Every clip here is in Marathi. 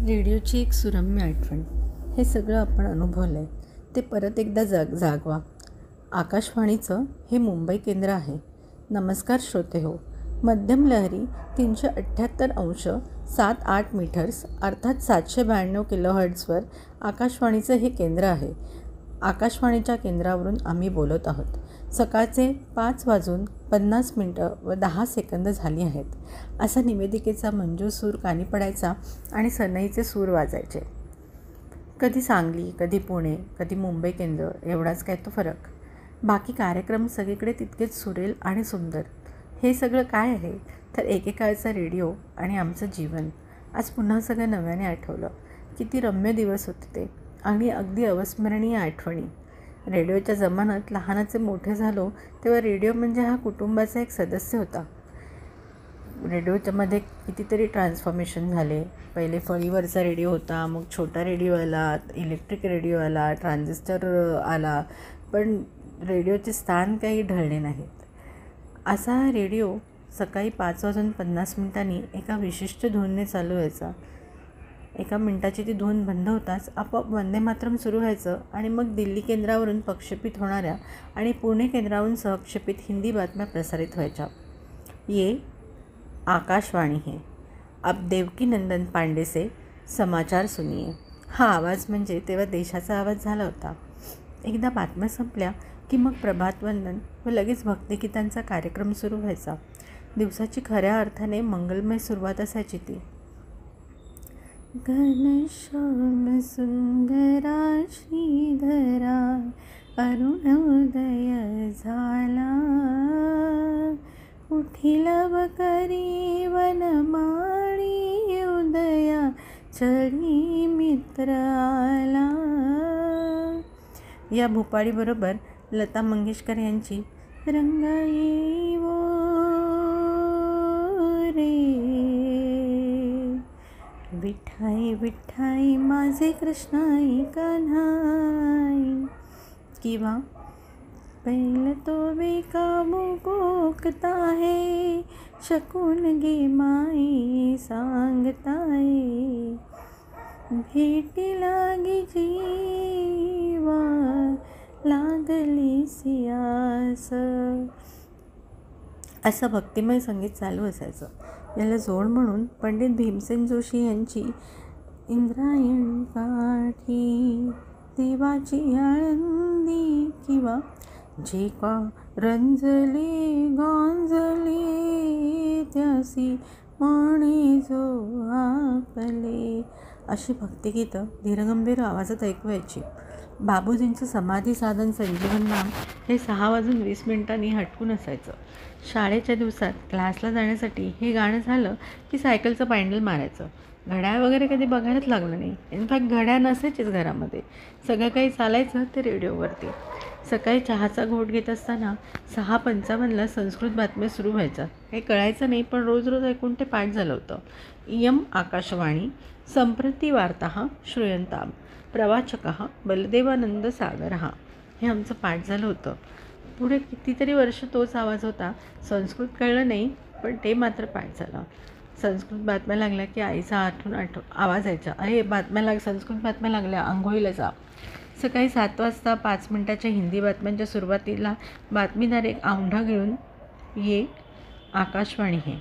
रेडिओची एक सुरम्य आठवण. हे सगळं आपण अनुभवलं आहे ते परत एकदा जागवा. आकाशवाणीचं हे मुंबई केंद्र आहे. नमस्कार श्रोते हो. मध्यम लहरी 378 7-8 मीटर्स अर्थात 792 किलोहर्ट्झवर आकाशवाणीचं हे केंद्र आहे. आकाशवाणीच्या केंद्रावरून आम्ही बोलत आहोत. सकाळचे 5:50 झाली आहेत. असा निवेदिकेचा मंजूळ सूर कानी पडायचा आणि सनईचे सूर वाजायचे. कधी सांगली, कधी पुणे, कधी मुंबई केंद्र, एवढाच काय तो फरक. बाकी कार्यक्रम सगळीकडे तितकेच सुरेल आणि सुंदर. हे सगळं काय आहे तर एकेकाळचा रेडिओ आणि आमचं जीवन. आज पुन्हा सगळं नव्याने आठवलं. किती रम्य दिवस होते ते आणि अगदी अविस्मरणीय आठवणी. रेडिओच्या जमान्यात लहानाचे मोठे झालो तेव्हा रेडिओ म्हणजे हा कुटुंबाचा एक सदस्य होता. रेडिओच्यामध्ये कितीतरी ट्रान्सफॉर्मेशन झाले. पहिले फळीवरचा रेडिओ होता, मग छोटा रेडिओ आला, इलेक्ट्रिक रेडिओ आला, ट्रान्झिस्टर आला, पण रेडिओचे स्थान काही ढळले नाहीत. असा हा रेडिओ सकाळी 5:50 एका विशिष्ट धूनने चालू व्हायचा. एका मिनिटाची ती धून बंद होताच आपोआप वंदे मातरम सुरू व्हायचं आणि मग दिल्ली केंद्रावरून प्रक्षेपित होणाऱ्या आणि पुणे केंद्रावरून सहक्षेपित हिंदी बातम्या प्रसारित व्हायच्या. ये आकाशवाणी है, अब देवकी नंदन पांडे से समाचार सुनिये. हा आवाज म्हणजे तेव्हा देशाचा आवाज झाला होता. एकदा बातम्या संपल्या की मग प्रभातवंदन व लगेच भक्तिगीतांचा कार्यक्रम सुरू व्हायचा. दिवसाची खऱ्या अर्थाने मंगलमय सुरुवात असायची ती. घनश्याम सुंदरा श्रीधरा अरुणोदय झाला, उठिला बकरी वनमाळी उदया चढी मित्र आला. या भूपाळीबरोबर लता मंगेशकर यांची रंग येवो रे, विठाई विठाई माझे कृष्णाई कान्हाई, किंवा पहिलं तो बेकाबू कोकता है, शकून गे माई सांगताय, भेटी लागी जीवा लागली सियास. असं भक्तिमय संगीत चालू असायचं. याला जोड म्हणून पंडित भीमसेन जोशी यांची इंद्रायणी काठी देवाची आळंदी, किंवा जे का रंजले गांजले त्यासी माणे जो आपले, अशी भक्तिगीतं धीरगंभीर आवाजात ऐकू यायची. बाबूजींचं समाधी साधन संजीवन नाम हे 6:20 हटकून असायचं. शाळेच्या दिवसात क्लासला जाण्यासाठी हे गाणं झालं की सायकलचं पॅन्डल मारायचं. घड्याळ वगैरे कधी बघायलाच लागलं नाही. इनफॅक्ट घड्याळ नसायचीच घरामध्ये. सगळं काही चालायचं ते रेडिओवरती. सकाळी चहाचा घोट घेत असताना 6:55 संस्कृत बातम्या सुरू व्हायच्या. काही कळायचं नाही, पण रोज रोज ऐकून ते पाठ झालं होतं. इयम आकाशवाणी सम्प्रति वार्ताः श्रूयन्ताम्, प्रवाचकः बलदेवानंद सागरः. हे आमचं पाठ झालं होतं. पुढे कितीतरी वर्ष तोच आवाज होता. संस्कृत कळलं नाही, पण ते मात्र पाठ झालं. संस्कृत बातम्या लागल्या की आईचा आवाज यायचा, अरे संस्कृत बातम्या लागल्या, आंघोळीला जा. सकाळी 7 वाजता 5 मिनिटाच्या हिंदी बातम्यांच्या सुरुवातीला बातमीदार एक औंढा घेऊन ये आकाशवाणी है,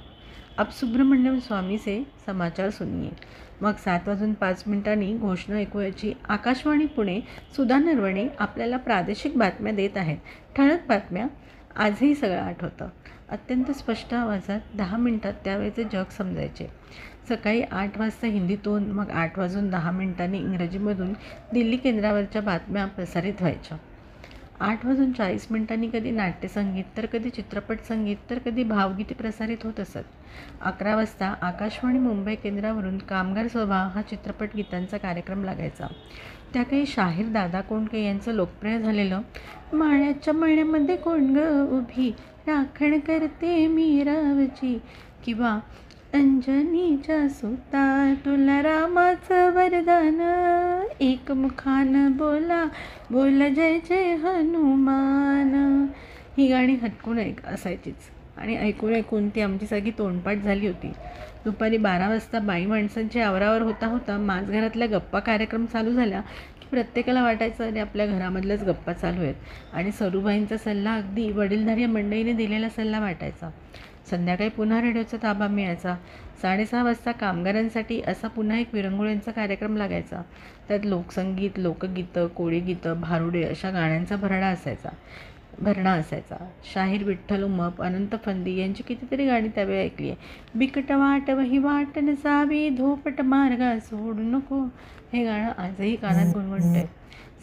अब सुब्रमण्यम स्वामी से समाचार सुनिये. मग 7:05 घोषणा ऐकू यायची, आकाशवाणी पुणे सुधा नरवणे आपल्याला प्रादेशिक बातम्या देत आहेत. ठळक बातम्या. आजही सगळं आठवतं. अत्यंत स्पष्ट आवाजात 10 मिनिटात त्यावेळेचे जग समजायचे. सकाळी 8 वाजता हिंदीतून, मग 8:10 इंग्रजीमधून दिल्ली केंद्रावरच्या बातम्या प्रसारित व्हायच्या. 8:40 कधी नाट्यसंगीत, तर कधी चित्रपट संगीत, तर कधी भावगीते प्रसारित होत असत. 11 वाजता आकाशवाणी मुंबई केंद्रावरून कामगार सभा हा चित्रपट गीतांचा कार्यक्रम लागायचा. त्या काही शाहीर दादा कोंडके यांचं लोकप्रिय झालेलं माळ्याच्या मळ्यामध्ये कोण ग उभी, राखण करते मी रावची, किंवा अंजनीच्या सुता तुला रामाचं वरदान, एक मुखान बोला बोल जय जय हनुमान. ही गाणी हटकून असायचीच आणि ऐकून ती आमची सगळी तोंडपाठ झाली होती. दुपारी 12 वाजता बाई माणसांची आवरावर होता होता माझघरातल्या गप्पा कार्यक्रम चालू झाला की प्रत्येकाला वाटायचं अरे आपल्या घरामधल्याच गप्पा चालू आहेत आणि सरूबाईंचा सल्ला अगदी वडीलधारी मंडळीने दिलेला सल्ला वाटायचा. संध्याकाळी पुन्हा रेडिओचा ताबा मिळायचा. 6:30 वाजता कामगारांसाठी असा पुन्हा एक विरंगुळ्यांचा कार्यक्रम लागायचा. त्यात लोकसंगीत, लोकगीतं, कोळीगीतं, भारुडे अशा गाण्यांचा भरणा असायचा. शाहीर विठ्ठल उमप, अनंत फंदी यांची कितीतरी गाणी त्यावेळी ऐकली आहे. बिकट वाट वही वाट नसावी, धोपट मार्ग सोडू नको, हे गाणं आजही कानात गुणगुणतंय.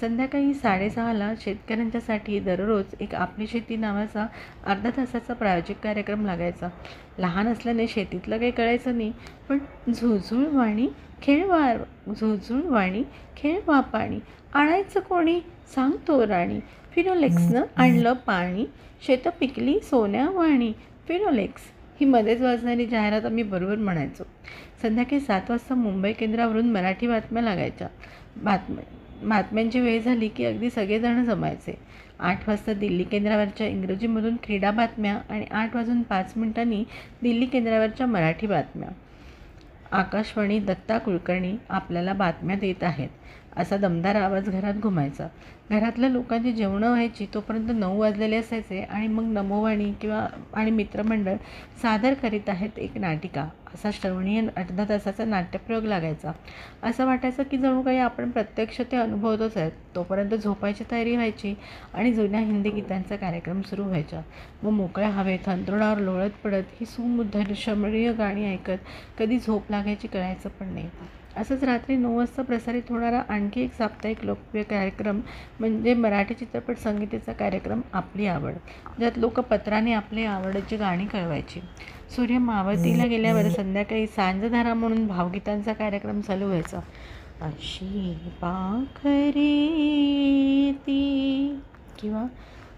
संध्याकाळी 6:30ला शेतकऱ्यांच्यासाठी दररोज एक आपली शेती नावाचा अर्धा तासाचा प्रायोजिक कार्यक्रम लागायचा. लहान असल्याने शेतीतलं काही कळायचं नाही, पण झुळझुळवाणी खेळ वा पाणी, आणायचं कोणी सांगतो राणी, फिनोलेक्सनं आणलं पाणी, शेतं पिकली सोन्यावाणी, फिनोलेक्स ही मध्येच वाजणारी जाहिरात आम्ही बरोबर म्हणायचो. संध्याकाळी 7 वाजता मुंबई केंद्रावरून मराठी बातम्या लागायच्या. बातम्यांची वेळ झाली की अगदी सगळेजण जमायचे. 8 वाजता दिल्ली केंद्रावरच्या इंग्रजीमधून क्रीडा बातम्या आणि 8:05 दिल्ली केंद्रावरच्या मराठी बातम्या. आकाशवाणी दत्ता कुलकर्णी आपल्याला बातम्या देत आहेत असा दमदार आवाज घरात घुमायचा. घरातल्या लोकांची जेवणं व्हायची तोपर्यंत 9 वाजलेले असायचे आणि मग नमोवाणी आणि मित्रमंडळ सादर करीत आहेत एक नाटिका असा श्रवणीय अर्धा तासाचा नाट्यप्रयोग लागायचा. असं वाटायचं की जणू काही आपण प्रत्यक्ष ते अनुभवतोच आहेत. तोपर्यंत झोपायची तयारी व्हायची आणि जुन्या हिंदी गीतांचा कार्यक्रम सुरू व्हायचा. मग मोकळ्या हवेत अंथरुणावर लोळत पडत ही सुमधुर शमणीय गाणी ऐकत कधी झोप लागायची कळायचं पण नाही. असंच रात्री 9 वाजता प्रसारित होणारा आणखी एक साप्ताहिक लोकप्रिय कार्यक्रम म्हणजे मराठी चित्रपट संगीताचा कार्यक्रम आपली आवड, ज्यात लोक पत्राने आपली आवडीची गाणी कळवायची. सूर्य मावळतीला गेल्यावर संध्याकाळी सांजधारा म्हणून भावगीतांचा कार्यक्रम चालू व्हायचा. अशी पाखरे ती किंवा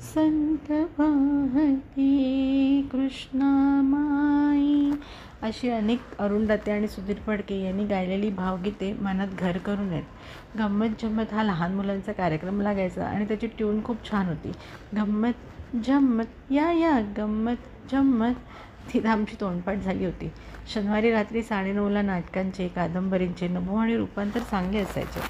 संत वाहती कृष्णामाई अशी अनेक अरुण दाते आणि सुधीर फडके यांनी गायलेली भावगीते मनात घर करून आहेत. गंमत जम्मत हा लहान मुलांचा कार्यक्रम लागायचा आणि त्याची ट्यून खूप छान होती. गंमत जम्मत या गंमत जम्मत, तिथं आमची तोंडपाठ झाली होती. शनिवारी रात्री 9:30ला नाटकांचे, कादंबरींचे नभोवाणी रूपांतर चांगले असायचे.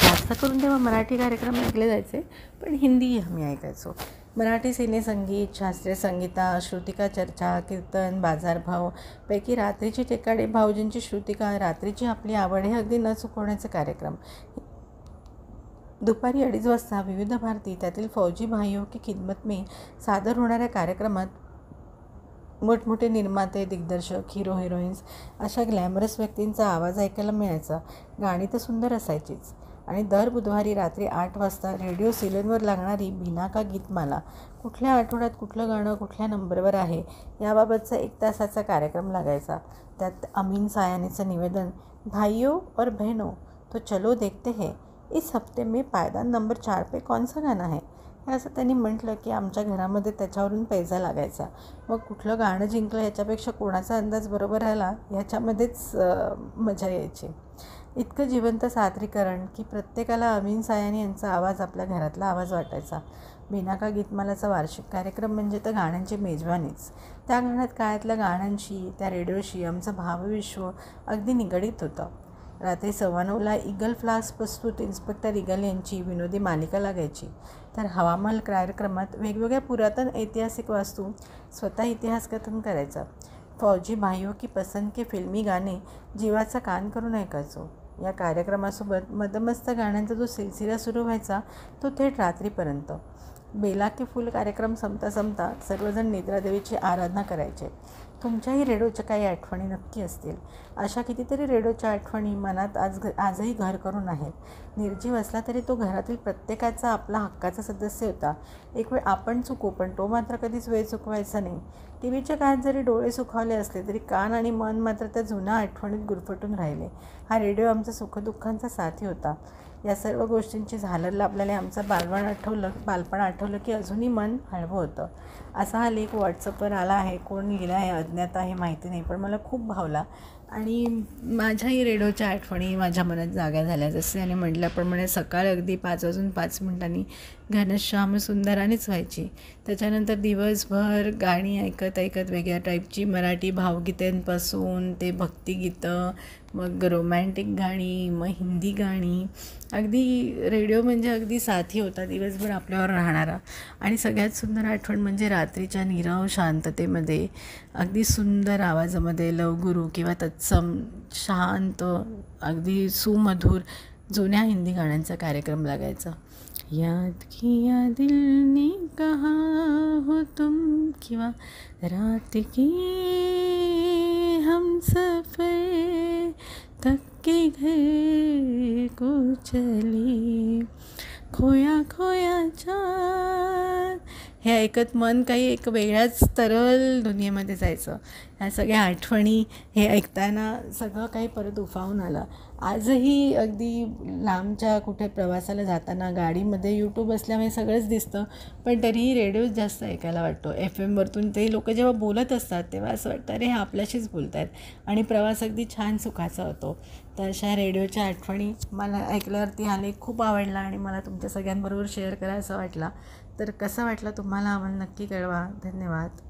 जास्त करून तेव्हा मराठी कार्यक्रम ऐकले जायचे, पण हिंदीही आम्ही ऐकायचो. मराठी सिनेसंगीत, शास्त्रीय संगीता, श्रुतिका चर्चा, कीर्तन, बाजारभाव पैकी रात्रीची टेकाडे भाऊजींची श्रुतिका, रात्रीची आपली आवड हे अगदी न चुकवण्याचे कार्यक्रम. दुपारी 2:30 वाजता विविध भारती त्यातील फौजी भाइयों की खिदमत में सादर होणाऱ्या कार्यक्रमात मोठमोठे निर्माते, दिग्दर्शक, हिरो हिरोईन्स अशा ग्लॅमरस व्यक्तींचा आवाज ऐकायला मिळायचा. गाणी तर सुंदर असायचीच. आणि दर बुधवारी रात्री 8 वाजता रेडिओ सिलोनवर लागणारी बिनाका गीतमाला, कुठल्या आठवड्यात कुठलं गाणं कुठल्या नंबरवर आहे याबाबतचा 1 तासाचा कार्यक्रम लागायचा. त्यात अमीन सायानीचं निवेदन, भाइयों और बहनों तो चलो देखते हैं इस हफ्ते में पायदान नंबर 4 पे कौन सा गाना है, हे असं त्यांनी म्हटलं की आमच्या घरामध्ये त्याच्यावरून पैजा लागायचा. मग कुठलं गाणं जिंकलं ह्याच्यापेक्षा कोणाचा अंदाज बरोबर राहिला ह्याच्यामध्येच मजा यायची. इतकं जिवंत सादरीकरण की प्रत्येकाला अमीन सायानी यांचा आवाज आपल्या घरातला आवाज वाटायचा. बिनाका गीतमालाचा वार्षिक कार्यक्रम म्हणजे तर गाण्यांची मेजवानीच. त्या गाण्यात काळातल्या गाण्यांशी, त्या रेडिओशी आमचं भावविश्व अगदी निगडीत होतं. रात्री 9:15ला ईगल फ्लास प्रस्तुत इन्स्पेक्टर ईगल यांची विनोदी मालिका लागायची. तर हवामहल कार्यक्रमात वेगवेगळ्या पुरातन ऐतिहासिक वास्तू स्वतः इतिहासकथन करायचा. फौजी भाइयों की पसंद के फिल्मी गाणे जीवाचा कान करून ऐकायचो. या कार्यक्रमासोबत मदमस्त गाण्यांचा जो सिलसिला सुरू व्हायचा तो थेट रात्रीपर्यंत. बेला के फूल कार्यक्रम संपता सर्वजण निद्रादेवीची आराधना करायचे. तुमच्याही रेडिओच्या काही आठवणी नक्की असतील. अशा कितीतरी रेडिओच्या आठवणी मनात आजही घर करून आहेत. निर्जीव असला तरी तो घरातील प्रत्येकाचा आपला हक्काचा सदस्य होता. एक वेळ आपण चुकू, पण तो मात्र कधीच वेळ चुकवायचा नाही. टी व्हीच्या काळात जरी डोळे सुखावले असले तरी कान आणि मन मात्र त्या जुन्या आठवणीत गुरफटून राहिले. हा रेडिओ आमचा सुखदुःखांचा साथी होता. या सर्व गोष्टींची झालर लाभल्याने आमचं बालपण आठवलं की अजूनही मन हळवं होतं. असा हा लेख व्हॉट्सअपवर आला आहे. कोण लिहिला आहे अज्ञात आहे, माहिती नाही, पण मला खूप भावला आणि माझ्याही रेडिओच्या आठवणी माझ्या मनात जाग्या झाल्या. जसे याने म्हटल्याप्रमाणे सकाळ अगदी 5:05 घनश्याम सुंदरानेच व्हायची. त्याच्यानंतर दिवसभर गाणी ऐकत ऐकत वेगळ्या टाईपची मराठी भावगीतांपासून ते भक्तिगीतं, मग रोमॅन्टिक गाणी, मग हिंदी गाणी. अगदी रेडिओ म्हणजे अगदी साथी होता दिवसभर आपल्यावर राहणारा. आणि सगळ्यात सुंदर आठवण म्हणजे रात्रीच्या नीरव शांततेमध्ये अगदी सुंदर आवाजामध्ये लवगुरू किंवा तत्सम शांत अगदी सुमधुर जुन्या हिंदी गाण्यांचा कार्यक्रम लागायचा. याद किया दिल ने कहा हो तुम, किंवा रात की हम सफर तक के घर को चले, खोया खोया चांद. हे ऐकत मन काही एक वेगळ्याच तरल दुनियेमध्ये जायचं. ह्या सगळ्या आठवणी हे ऐकताना सगळं काही परत उफावून आलं. आजही अगदी लांबच्या कुठे प्रवासाला जाताना गाडीमध्ये यूट्यूब असल्यामुळे सगळंच दिसतं, पण तरीही रेडिओच जास्त ऐकायला वाटतो. FM वरतून ते लोक जेव्हा बोलत असतात तेव्हा असं वाटतं अरे हे आपल्याशीच बोलत आहेत आणि प्रवास अगदी छान सुखाचा होतो. तर अशा रेडिओच्या आठवणी मला ऐकल्यावरती हा लेख खूप आवडला आणि मला तुमच्या सगळ्यांबरोबर शेअर करायचा वाटला. तर कसा वाटला तुम्हाला आम्हाला नक्की कळवा. धन्यवाद.